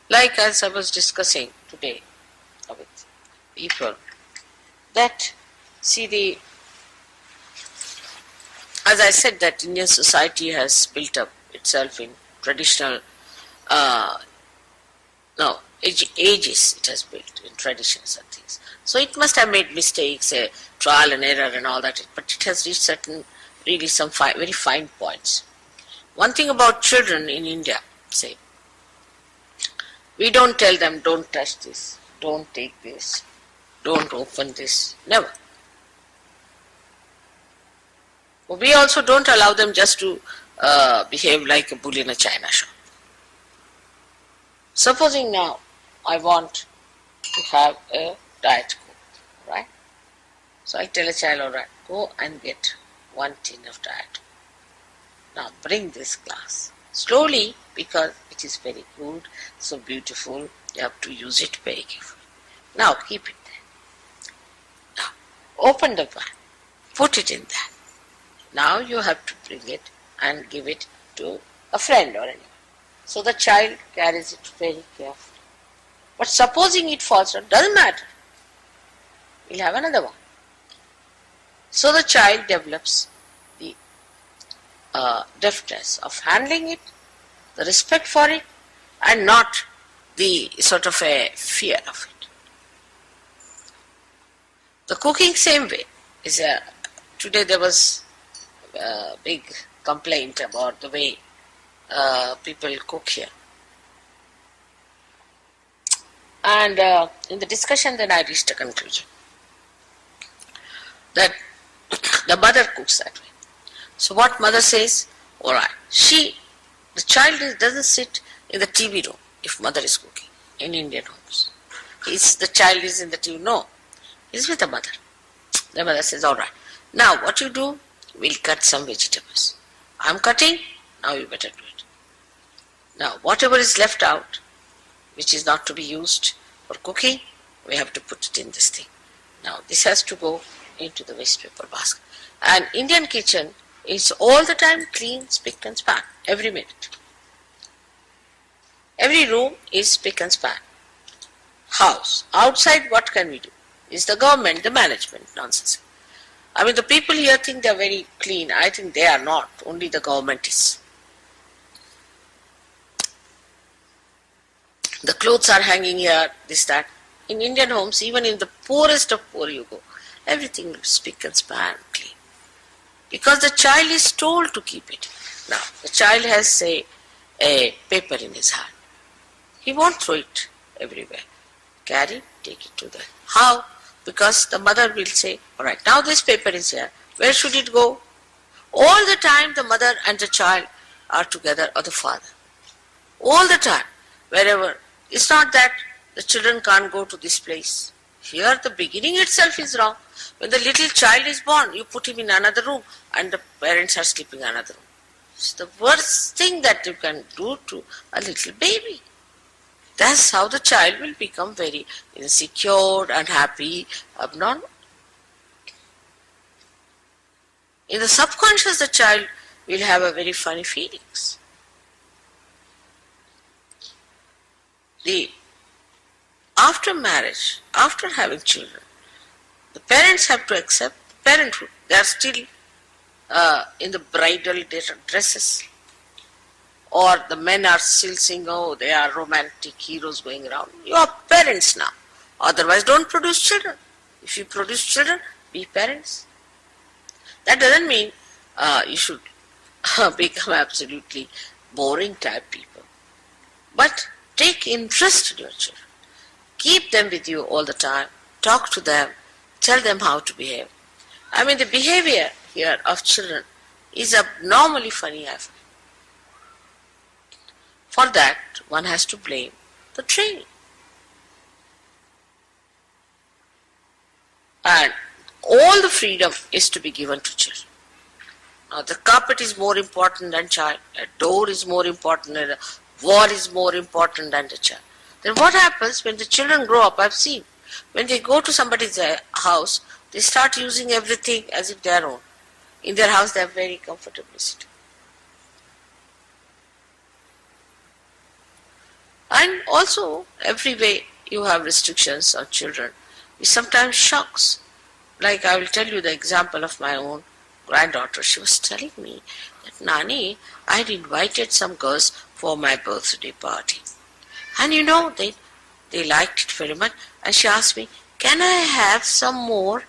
Like as I was discussing today with people, that as I said, that Indian society has built up itself in traditional, uh, no, ages it has built in traditions and things. So it must have made mistakes, trial and error and all that, but it has reached certain, really some very fine points. One thing about children in India, say, we don't tell them, don't touch this, don't take this, don't open this, never. We also don't allow them just to behave like a bull in a china shop. Supposing now I want to have a diet coke, right? So I tell a child, all right, go and get 1 tin of diet. Now bring this glass. Slowly, because it is very good, so beautiful, you have to use it very carefully. Now keep it there. Now open the pan, put it in there. Now you have to bring it and give it to a friend or anyone. So the child carries it very carefully. But supposing it falls out, doesn't matter. We'll have another one. So the child develops the deftness of handling it, the respect for it, and not the sort of a fear of it. The cooking same way is today there was a big complaint about the way people cook here. And in the discussion then I reached a conclusion that the mother cooks that way. So what mother says, alright, the child doesn't sit in the TV room if mother is cooking in Indian homes. The child is in the TV, no, he's with the mother. The mother says, alright, now what you do, we'll cut some vegetables. I'm cutting, now you better do it. Now whatever is left out, which is not to be used for cooking, we have to put it in this thing. Now this has to go into the waste paper basket. And Indian kitchen is all the time clean, spick and span, every minute. Every room is spick and span. House, outside what can we do? Is the government, the management, nonsense. I mean the people here think they are very clean, I think they are not, only the government is. The clothes are hanging here, this, that. In Indian homes, even in the poorest of poor you go, everything looks spick and span, clean. Because the child is told to keep it. Now, the child has, say, a paper in his hand. He won't throw it everywhere. Carry, take it to the... How? Because the mother will say, alright, now this paper is here. Where should it go? All the time the mother and the child are together, or the father. All the time, wherever. It's not that the children can't go to this place. Here the beginning itself is wrong. When the little child is born, you put him in another room and the parents are sleeping in another room. It's the worst thing that you can do to a little baby. That's how the child will become very insecure, unhappy, abnormal. In the subconscious, the child will have a very funny feelings. After marriage, after having children, the parents have to accept parenthood. They are still in the bridal dresses. Or the men are still saying, oh, they are romantic heroes going around. You are parents now. Otherwise, don't produce children. If you produce children, be parents. That doesn't mean you should become absolutely boring type people. But take interest in your children. Keep them with you all the time. Talk to them. Tell them how to behave. I mean, the behavior here of children is abnormally funny, I find. For that, one has to blame the training. And all the freedom is to be given to children. Now, the carpet is more important than child. A door is more important than a wall is more important than the child. Then what happens when the children grow up? I've seen. When they go to somebody's house, they start using everything as if they are own. In their house, they are very comfortably sitting. And also, every way you have restrictions on children, it sometimes shocks. Like I will tell you the example of my own granddaughter. She was telling me that, Nani, I had invited some girls for my birthday party. And they liked it very much. And she asked me, can I have some more?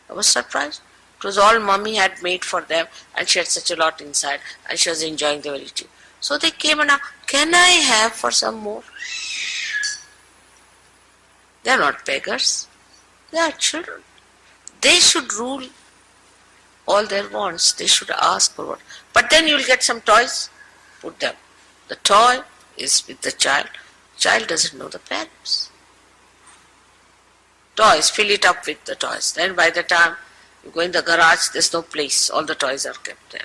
I was surprised. It was all Mummy had made for them, and she had such a lot inside, and she was enjoying the very tea. So they came and asked, can I have for some more? They are not beggars. They are children. They should rule all their wants. They should ask for what. But then you will get some toys, put them. The toy is with the child. Child doesn't know the parents. Toys, fill it up with the toys. Then by the time you go in the garage, there's no place. All the toys are kept there.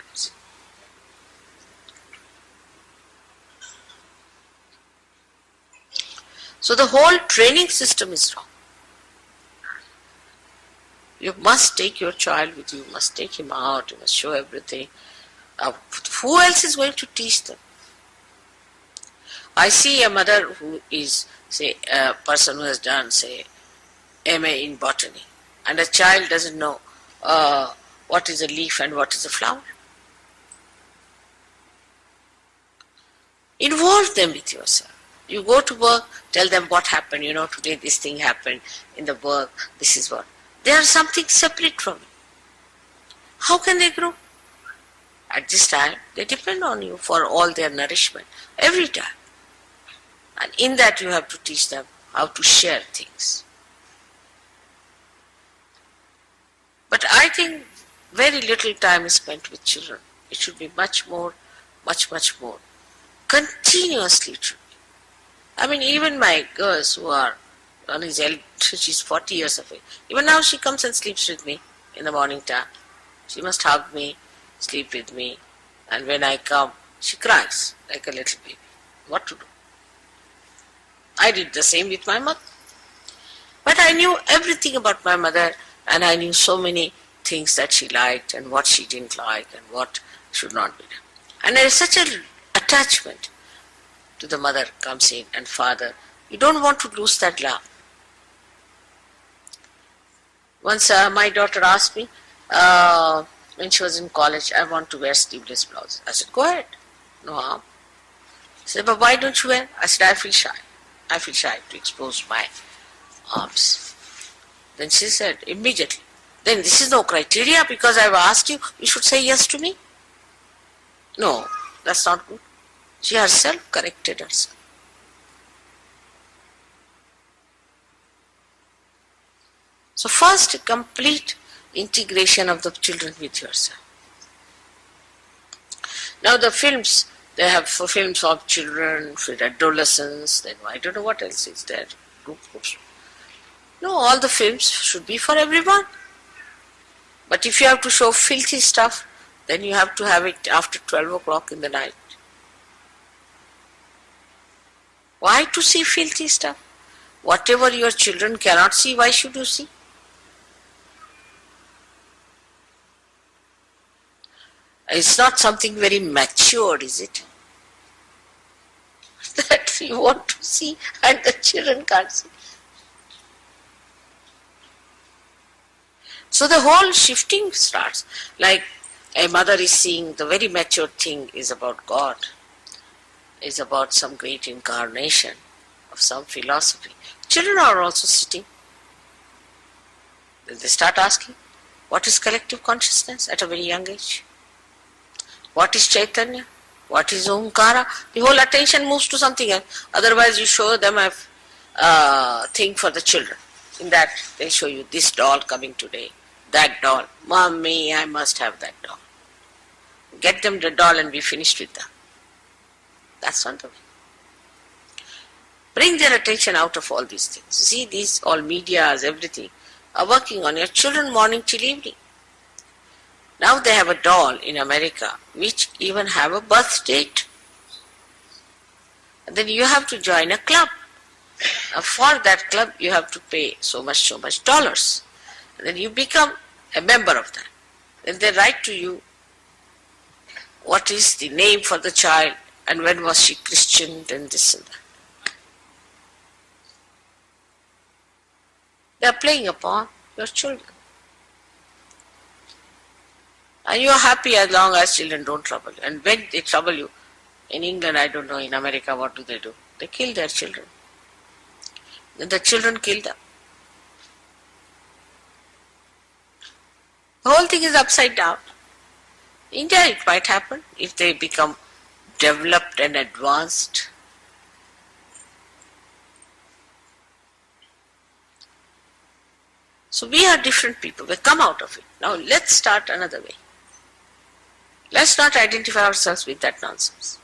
So the whole training system is wrong. You must take your child with you, you must take him out, you must show everything. Who else is going to teach them? I see a mother who is, say, a person who has done, say, MA in botany, and a child doesn't know what is a leaf and what is a flower. Involve them with yourself. You go to work, tell them what happened, today this thing happened in the work, this is what. They are something separate from you. How can they grow? At this time, they depend on you for all their nourishment, every time. And in that you have to teach them how to share things. But I think very little time is spent with children. It should be much more. Continuously it should be. I mean, even my girls who are on his elder, she's 40 years of age. Even now she comes and sleeps with me in the morning time. She must hug me, sleep with me. And when I come, she cries like a little baby. What to do? I did the same with my mother. But I knew everything about my mother, and I knew so many things that she liked and what she didn't like and what should not be done. And there is such an attachment to the mother comes in and father. You don't want to lose that love. Once my daughter asked me, when she was in college, I want to wear sleeveless blouse. I said, go ahead, no harm. She said, but why don't you wear? I said, I feel shy. I feel shy to expose my arms. Then she said, immediately, then this is no criteria because I've asked you, you should say yes to me. No, that's not good. She herself corrected herself. So first, complete integration of the children with yourself. Now the films, they have for films of children, for adolescents, then I don't know what else is there. No, all the films should be for everyone. But if you have to show filthy stuff, then you have to have it after 12 o'clock in the night. Why to see filthy stuff? Whatever your children cannot see, why should you see? It's not something very matured, is it? That you want to see and the children can't see. So the whole shifting starts. Like a mother is seeing the very mature thing is about God, is about some great incarnation of some philosophy. Children are also sitting. Then they start asking, what is collective consciousness at a very young age? What is Chaitanya? What is Omkara? The whole attention moves to something else. Otherwise you show them a thing for the children. In that they show you this doll coming today, that doll. Mommy, I must have that doll. Get them the doll and be finished with that. That's not the way. Bring their attention out of all these things. See, these all medias, everything, are working on your children morning till evening. Now they have a doll in America which even have a birth date. And then you have to join a club. For that club you have to pay so much dollars. And then you become a member of that. Then they write to you what is the name for the child and when was she christened and this and that. They are playing upon your children. And you are happy as long as children don't trouble you. And when they trouble you, in England, I don't know, in America, what do? They kill their children. Then the children kill them. The whole thing is upside down. India, it might happen if they become developed and advanced. So we are different people. We come out of it. Now let's start another way. Let's not identify ourselves with that nonsense.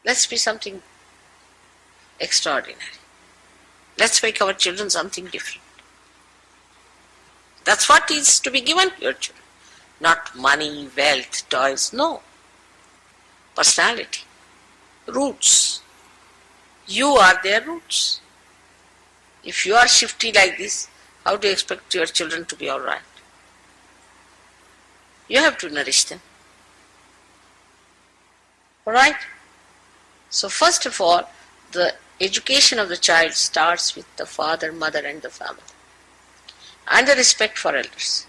Let's be something extraordinary. Let's make our children something different. That's what is to be given to your children. Not money, wealth, toys, no. Personality. Roots. You are their roots. If you are shifty like this, how do you expect your children to be alright? You have to nourish them. Alright? So first of all, the education of the child starts with the father, mother and the family. And the respect for elders.